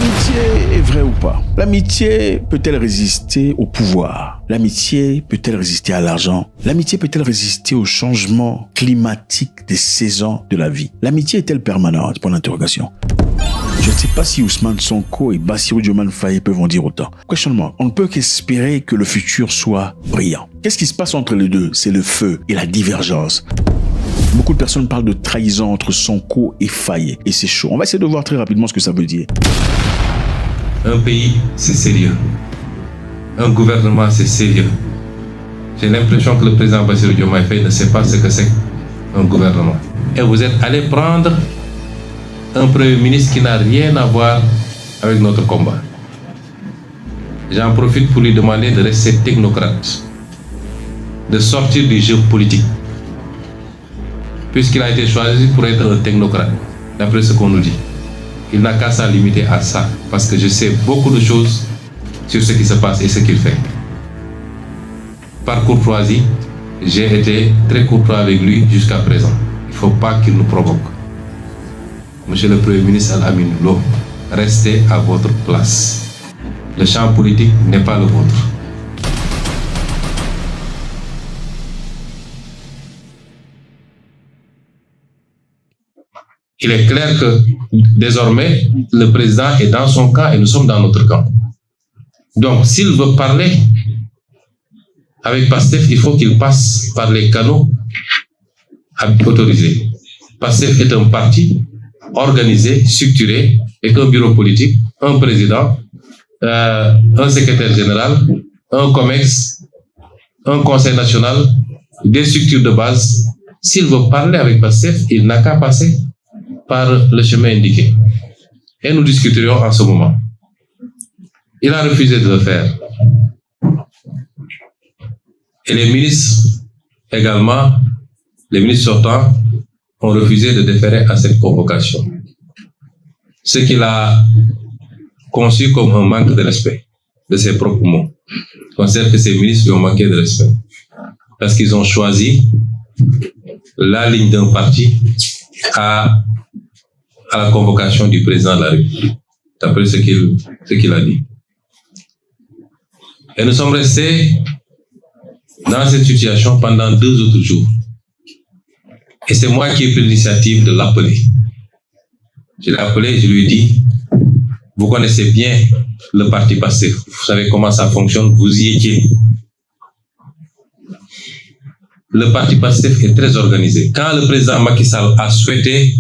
L'amitié est vraie ou pas? L'amitié peut-elle résister au pouvoir? L'amitié peut-elle résister à l'argent? L'amitié peut-elle résister au changement climatique des saisons de la vie? L'amitié est-elle permanente? Point d'interrogation. Je ne sais pas si Ousmane Sonko et Bassirou Diomaye Faye peuvent en dire autant. Questionnement. On ne peut qu'espérer que le futur soit brillant. Qu'est-ce qui se passe entre les deux? C'est le feu et la divergence. Beaucoup de personnes parlent de trahison entre Sonko et Faye. Et c'est chaud. On va essayer de voir très rapidement ce que ça veut dire. Un pays, c'est sérieux. Un gouvernement, c'est sérieux. J'ai l'impression que le président Bassirou Diomaye Faye ne sait pas ce que c'est un gouvernement. Et vous êtes allé prendre un premier ministre qui n'a rien à voir avec notre combat. J'en profite pour lui demander de rester technocrate, de sortir du jeu politique, puisqu'il a été choisi pour être un technocrate, d'après ce qu'on nous dit. Il n'a qu'à s'en limiter à ça, parce que je sais beaucoup de choses sur ce qui se passe et ce qu'il fait. Par courtoisie, j'ai été très courtois avec lui jusqu'à présent. Il ne faut pas qu'il nous provoque. Monsieur le Premier ministre Al-Amin Lo, restez à votre place. Le champ politique n'est pas le vôtre. Il est clair que désormais, le président est dans son camp et nous sommes dans notre camp. Donc, s'il veut parler avec Pastef, il faut qu'il passe par les canaux autorisés. Pastef est un parti organisé, structuré, avec un bureau politique, un président, un secrétaire général, un COMEX, un conseil national, des structures de base. S'il veut parler avec Pastef, il n'a qu'à passer par le chemin indiqué. Et nous discuterions en ce moment. Il a refusé de le faire. Et les ministres également, les ministres sortants, ont refusé de déférer à cette convocation. Ce qu'il a conçu comme un manque de respect de ses propres mots. Je considère que ces ministres lui ont manqué de respect. Parce qu'ils ont choisi la ligne d'un parti à la convocation du président de la République, d'après ce qu'il a dit. Et nous sommes restés dans cette situation pendant 2 autres jours. Et c'est moi qui ai pris l'initiative de l'appeler. Je l'ai appelé et je lui ai dit, vous connaissez bien le parti Pastef, vous savez comment ça fonctionne, vous y étiez. Le parti Pastef est très organisé. Quand le président Macky Sall a souhaité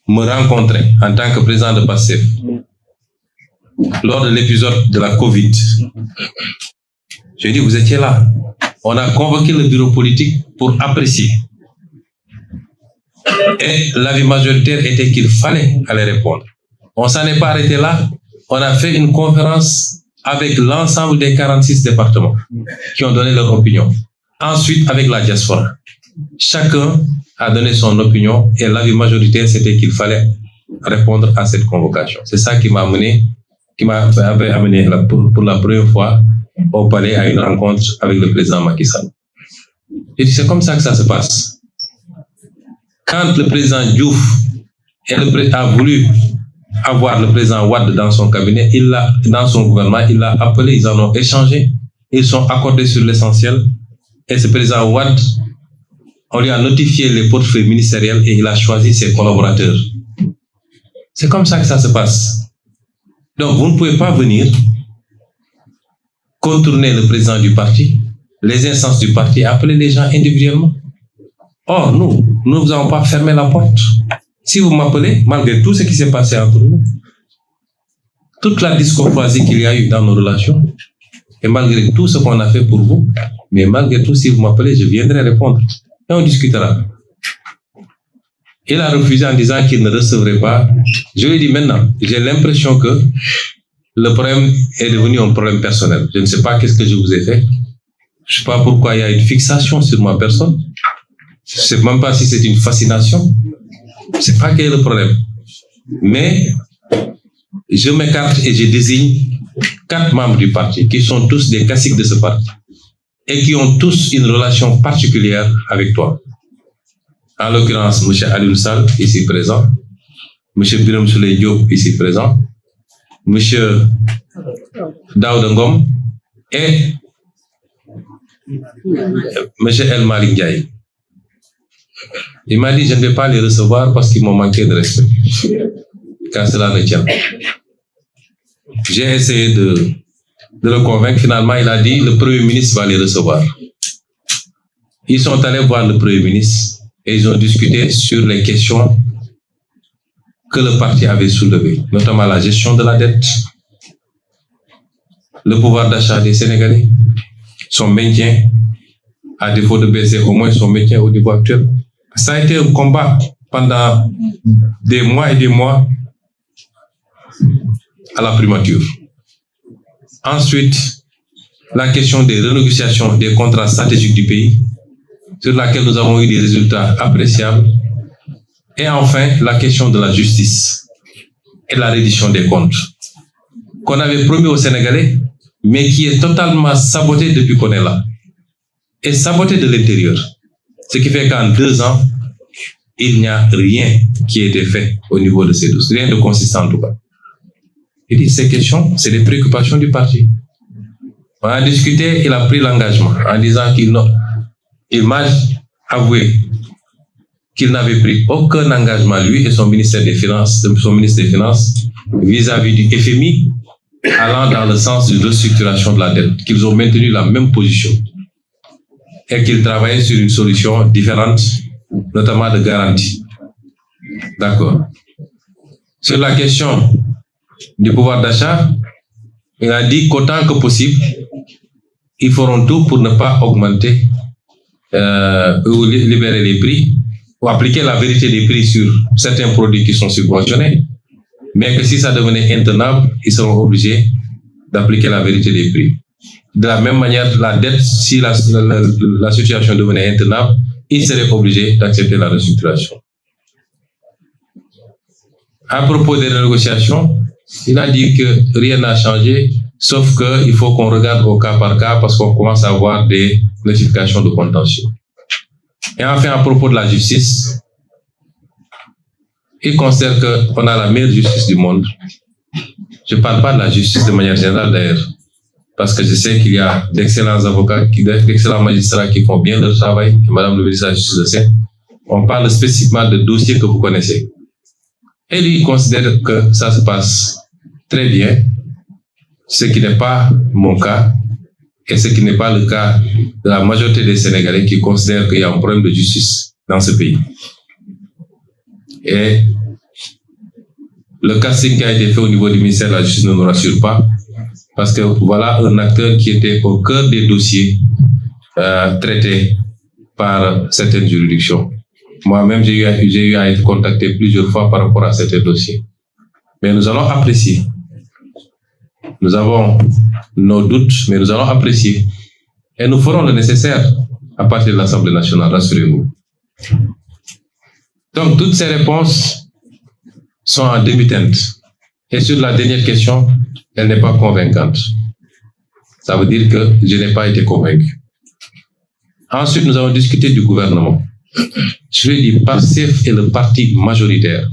me rencontrer en tant que président de Pastef, lors de l'épisode de la Covid, je lui ai dit, vous étiez là. On a convoqué le bureau politique pour apprécier. Et l'avis majoritaire était qu'il fallait aller répondre. On s'en est pas arrêté là. On a fait une conférence avec l'ensemble des 46 départements qui ont donné leur opinion. Ensuite, avec la diaspora. Chacun a donné son opinion et l'avis majoritaire, c'était qu'il fallait répondre à cette convocation. C'est ça qui m'a amené, pour la première fois au palais à une rencontre avec le président Macky Sall. Et c'est comme ça que ça se passe. Quand le président Diouf a voulu avoir le président Wade dans son cabinet, dans son gouvernement, il l'a appelé, ils en ont échangé, ils sont accordés sur l'essentiel. Et ce président Wade, on lui a notifié les portefeuilles ministériels et il a choisi ses collaborateurs. C'est comme ça que ça se passe. Donc, vous ne pouvez pas venir contourner le président du parti, les instances du parti, et appeler les gens individuellement. Or, nous ne vous avons pas fermé la porte. Si vous m'appelez, malgré tout ce qui s'est passé entre nous, toute la discourtoisie qu'il y a eu dans nos relations, et malgré tout ce qu'on a fait pour vous, mais malgré tout, si vous m'appelez, je viendrai répondre. Et on discutera. Il a refusé en disant qu'il ne recevrait pas. Je lui ai dit maintenant, j'ai l'impression que le problème est devenu un problème personnel. Je ne sais pas qu'est-ce que je vous ai fait. Je ne sais pas pourquoi il y a une fixation sur ma personne. Je ne sais même pas si c'est une fascination. Je ne sais pas quel est le problème. Mais je m'écarte et je désigne 4 membres du parti qui sont tous des caciques de ce parti et qui ont tous une relation particulière avec toi. En l'occurrence, M. Aliou Sall, ici présent, M. Biram Souleye Diop, ici présent, M. Daouda Ngom et M. El Malick Ndiaye. Il m'a dit, je ne vais pas les recevoir parce qu'ils m'ont manqué de respect. Car cela ne tient. J'ai essayé de le convaincre. Finalement, il a dit, le Premier ministre va les recevoir. Ils sont allés voir le Premier ministre et ils ont discuté sur les questions que le parti avait soulevées, notamment la gestion de la dette, le pouvoir d'achat des Sénégalais, son maintien, à défaut de baisser au moins son maintien au niveau actuel. Ça a été un combat pendant des mois et des mois à la primature. Ensuite, la question des renégociations des contrats stratégiques du pays, sur laquelle nous avons eu des résultats appréciables. Et enfin, la question de la justice et la reddition des comptes, qu'on avait promis aux Sénégalais, mais qui est totalement sabotée depuis qu'on est là. Et sabotée de l'intérieur. Ce qui fait qu'en 2 ans, il n'y a rien qui a été fait au niveau de ces dossiers, rien de consistant en tout cas. Il dit, ces questions, c'est des préoccupations du parti. On a discuté, il a pris l'engagement en disant il m'a avoué qu'il n'avait pris aucun engagement, lui et son ministère des Finances, vis-à-vis du FMI, allant dans le sens de restructuration de la dette, qu'ils ont maintenu la même position et qu'ils travaillaient sur une solution différente, notamment de garantie. D'accord. Sur la question du pouvoir d'achat, il a dit qu'autant que possible, ils feront tout pour ne pas augmenter ou libérer les prix, ou appliquer la vérité des prix sur certains produits qui sont subventionnés, mais que si ça devenait intenable, ils seront obligés d'appliquer la vérité des prix. De la même manière, la dette, si la situation devenait intenable, ils seraient obligés d'accepter la restructuration. À propos des négociations, il a dit que rien n'a changé, sauf qu'il faut qu'on regarde au cas par cas parce qu'on commence à avoir des notifications de contentieux. Et enfin, à propos de la justice, il considère qu'on a la meilleure justice du monde. Je ne parle pas de la justice de manière générale d'ailleurs, parce que je sais qu'il y a d'excellents avocats, d'excellents magistrats qui font bien leur travail, et Madame le ministre de la Justice le sait. On parle spécifiquement de dossiers que vous connaissez. Et lui, il considère que ça se passe très bien, ce qui n'est pas mon cas, et ce qui n'est pas le cas de la majorité des Sénégalais qui considèrent qu'il y a un problème de justice dans ce pays. Et le casting qui a été fait au niveau du ministère de la Justice ne nous rassure pas, parce que voilà un acteur qui était au cœur des dossiers traités par certaines juridictions. Moi-même, j'ai eu à être contacté plusieurs fois par rapport à certains dossiers. Mais nous allons apprécier. Nous avons nos doutes, mais nous allons apprécier. Et nous ferons le nécessaire à partir de l'Assemblée nationale, rassurez-vous. Donc, toutes ces réponses sont en demi-teinte. Et sur la dernière question, elle n'est pas convaincante. Ça veut dire que je n'ai pas été convaincu. Ensuite, nous avons discuté du gouvernement. Je lui ai dit, PASTEF est le parti majoritaire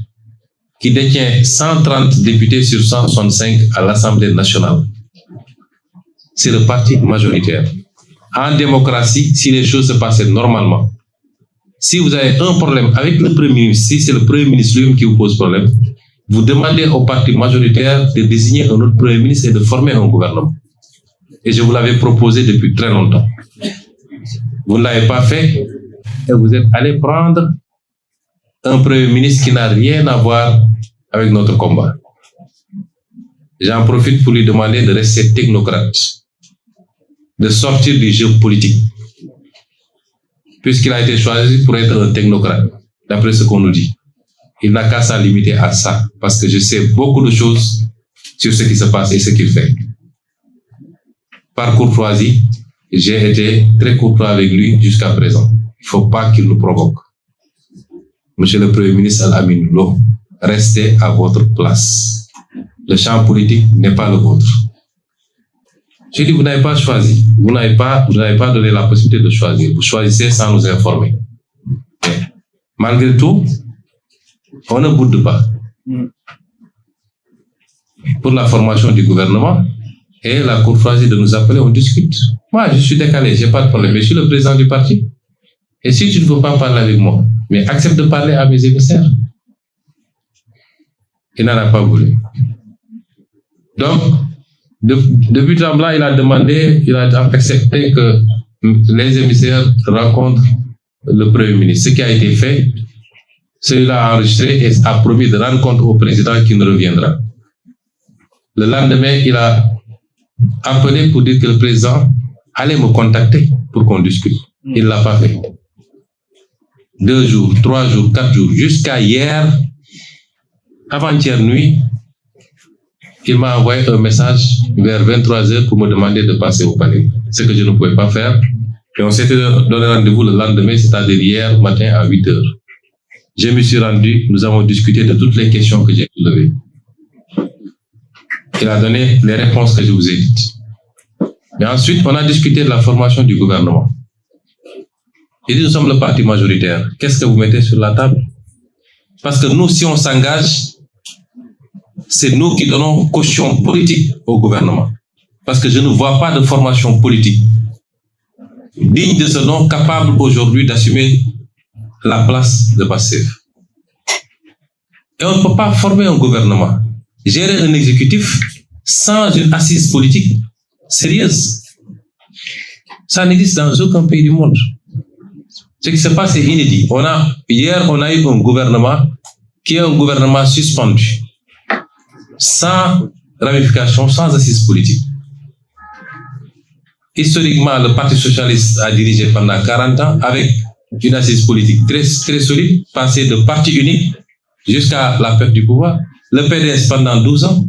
qui détient 130 députés sur 165 à l'Assemblée nationale. C'est le parti majoritaire. En démocratie, si les choses se passaient normalement, si vous avez un problème avec le Premier ministre, si c'est le Premier ministre lui-même qui vous pose problème, vous demandez au parti majoritaire de désigner un autre Premier ministre et de former un gouvernement. Et je vous l'avais proposé depuis très longtemps. Vous ne l'avez pas fait et vous êtes allé prendre un Premier ministre qui n'a rien à voir avec notre combat. J'en profite pour lui demander de rester technocrate, de sortir du jeu politique, puisqu'il a été choisi pour être un technocrate, d'après ce qu'on nous dit. Il n'a qu'à s'en limiter à ça, parce que je sais beaucoup de choses sur ce qui se passe et ce qu'il fait. Par courtoisie, j'ai été très courtois avec lui jusqu'à présent. Il ne faut pas qu'il nous provoque. Monsieur le Premier ministre Al-Amin Lo, restez à votre place. Le champ politique n'est pas le vôtre. J'ai dit, vous n'avez pas choisi. Vous n'avez pas donné la possibilité de choisir. Vous choisissez sans nous informer. Mais, malgré tout, on ne boude pas. pour la formation du gouvernement et la courtoisie de nous appeler, on discute. Moi, je suis décalé, j'ai pas de problème, mais je suis le président du parti. Et si tu ne veux pas parler avec moi, mais accepte de parler à mes émissaires. Il n'en a pas voulu. Donc, de but en blanc, il a accepté que les émissaires rencontrent le Premier ministre. Ce qui a été fait, celui-là a enregistré et a promis de rendre compte au président qui ne reviendra. Le lendemain, il a appelé pour dire que le président allait me contacter pour qu'on discute. Il ne l'a pas fait. 2 jours, 3 jours, 4 jours, jusqu'à hier, avant-hier nuit, il m'a envoyé un message vers 23h pour me demander de passer au palais. Ce que je ne pouvais pas faire. Et on s'était donné rendez-vous le lendemain, c'est-à-dire hier matin à 8h. Je me suis rendu, nous avons discuté de toutes les questions que j'ai soulevées. Il a donné les réponses que je vous ai dites. Mais ensuite, on a discuté de la formation du gouvernement. Il dit, nous sommes le parti majoritaire. Qu'est-ce que vous mettez sur la table? Parce que nous, si on s'engage, c'est nous qui donnons caution politique au gouvernement. Parce que je ne vois pas de formation politique digne de ce nom capable aujourd'hui d'assumer la place de Pastef. Et on ne peut pas former un gouvernement, gérer un exécutif sans une assise politique sérieuse. Ça n'existe dans aucun pays du monde. Ce qui se passe est inédit. Hier, on a eu un gouvernement qui est un gouvernement suspendu, sans ramification, sans assise politique. Historiquement, le Parti socialiste a dirigé pendant 40 ans avec une assise politique très, très solide, passée de parti unique jusqu'à la perte du pouvoir. Le PDS pendant 12 ans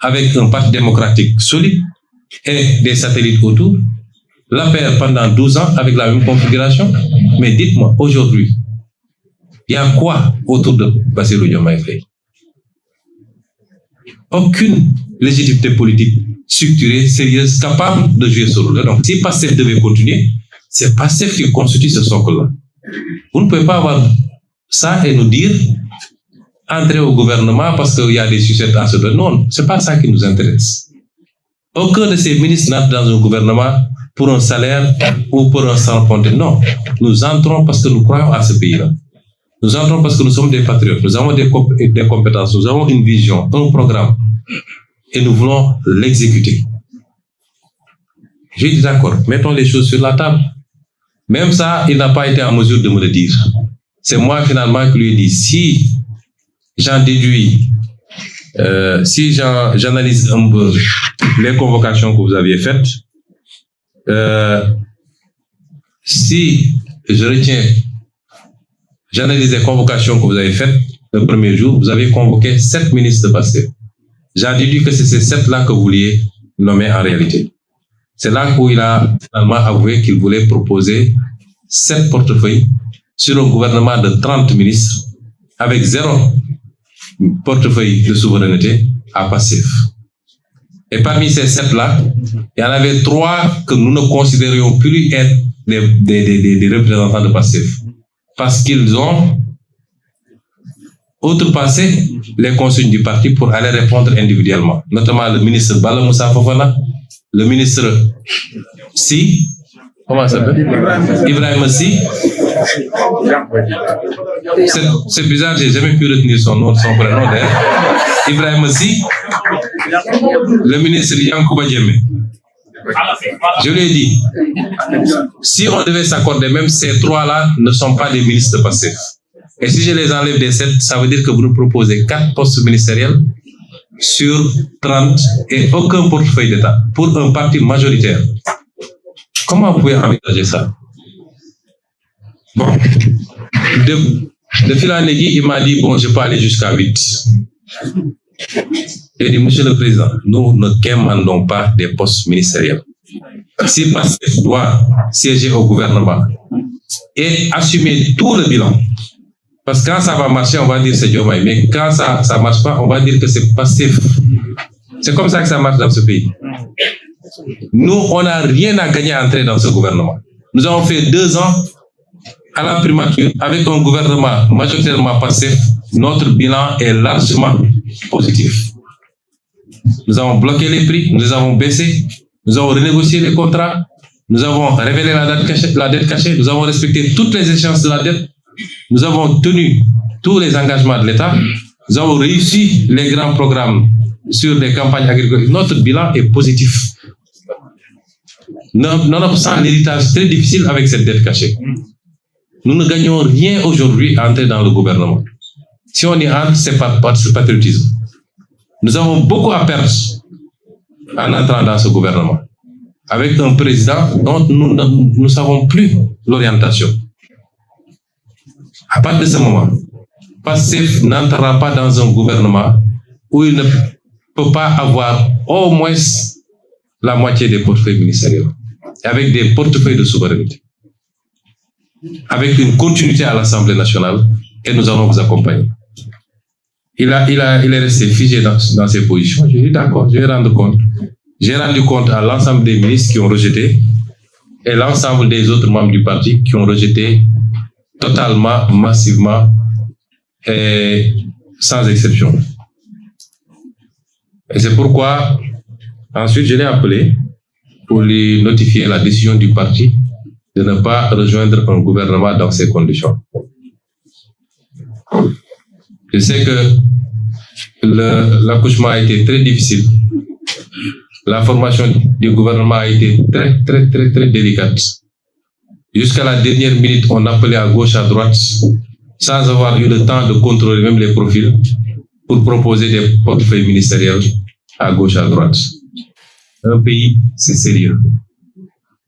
avec un parti démocratique solide et des satellites autour. L'APR pendant 12 ans avec la même configuration. Mais dites-moi, aujourd'hui, il y a quoi autour de Bassirou Diomaye Faye? Aucune légitimité politique structurée, sérieuse, capable de jouer ce rôle. Donc, si Pastef devait continuer, c'est Pastef qui constitue ce socle-là. Vous ne pouvez pas avoir ça et nous dire entrer au gouvernement parce qu'il y a des sucettes à se donner. Non, ce n'est pas ça qui nous intéresse. Aucun de ces ministres n'entre dans un gouvernement pour un salaire ou pour un salaire compté. Non, nous entrons parce que nous croyons à ce pays-là. Nous entrons parce que nous sommes des patriotes. Nous avons des compétences, nous avons une vision, un programme. Et nous voulons l'exécuter. J'ai dit d'accord, mettons les choses sur la table. Même ça, il n'a pas été en mesure de me le dire. C'est moi finalement qui lui ai dit, si j'en déduis, si j'analyse un peu les convocations que vous aviez faites, si je retiens, j'analyse les convocations que vous avez faites le premier jour, vous avez convoqué 7 ministres de Pastef. J'ai déduit que c'est ces 7-là que vous vouliez nommer en réalité. C'est là où il a finalement avoué qu'il voulait proposer 7 portefeuilles sur un gouvernement de 30 ministres avec 0 portefeuille de souveraineté à Pastef. Et parmi ces 7-là, il y en avait 3 que nous ne considérions plus être des représentants de Pastef. Parce qu'ils ont outrepassé les consignes du parti pour aller répondre individuellement. Notamment le ministre Bala Moussa Fofana, le ministre Si, comment ça s'appelle? Ibrahim Si. C'est bizarre, j'ai jamais pu retenir son nom, son prénom d'ailleurs. Ibrahim Si, le ministre Yankouba Diémé. Je lui ai dit, si on devait s'accorder, même ces 3-là ne sont pas des ministres de Pastef. Et si je les enlève des 7, ça veut dire que vous nous proposez 4 postes ministériels sur 30 et aucun portefeuille d'État pour un parti majoritaire. Comment vous pouvez envisager ça? Bon, de fil en aiguille, il m'a dit, bon, je peux aller jusqu'à 8. J'ai dit, monsieur le président, nous ne demandons pas des postes ministériels. Si Pastef doit siéger au gouvernement et assumer tout le bilan, parce que quand ça va marcher, on va dire c'est Diomaye, mais quand ça ne marche pas, on va dire que c'est Pastef. C'est comme ça que ça marche dans ce pays. Nous, on n'a rien à gagner à entrer dans ce gouvernement. Nous avons fait 2 ans à la primature avec un gouvernement majoritairement Pastef notre bilan est largement positif. Nous avons bloqué les prix, nous les avons baissés, nous avons renégocié les contrats, nous avons révélé la dette cachée, nous avons respecté toutes les échéances de la dette, nous avons tenu tous les engagements de l'État, nous avons réussi les grands programmes sur les campagnes agricoles. Notre bilan est positif. Nonobstant l'héritage très difficile avec cette dette cachée, nous ne gagnons rien aujourd'hui à entrer dans le gouvernement. Si on y entre, c'est par patriotisme. Nous avons beaucoup à perdre en entrant dans ce gouvernement, avec un président dont nous ne savons plus l'orientation. À partir de ce moment, Pastef n'entrera pas dans un gouvernement où il ne peut pas avoir au moins la moitié des portefeuilles ministériels, avec des portefeuilles de souveraineté, avec une continuité à l'Assemblée nationale, et nous allons vous accompagner. Il est resté figé dans ses positions. Je dis d'accord, je vais rendre compte. J'ai rendu compte à l'ensemble des ministres qui ont rejeté et l'ensemble des autres membres du parti qui ont rejeté totalement, massivement et sans exception. Et c'est pourquoi, ensuite, je l'ai appelé pour lui notifier la décision du parti de ne pas rejoindre un gouvernement dans ces conditions. Je sais que l'accouchement a été très difficile. La formation du gouvernement a été très, très, très, très délicate. Jusqu'à la dernière minute, on appelait à gauche, à droite, sans avoir eu le temps de contrôler même les profils pour proposer des portefeuilles ministériels à gauche, à droite. Un pays, c'est sérieux.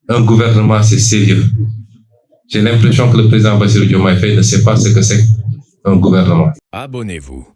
Un gouvernement, c'est sérieux. J'ai l'impression que le président Bassirou Diomaye Faye ne sait pas ce que c'est un gouvernement. Abonnez-vous.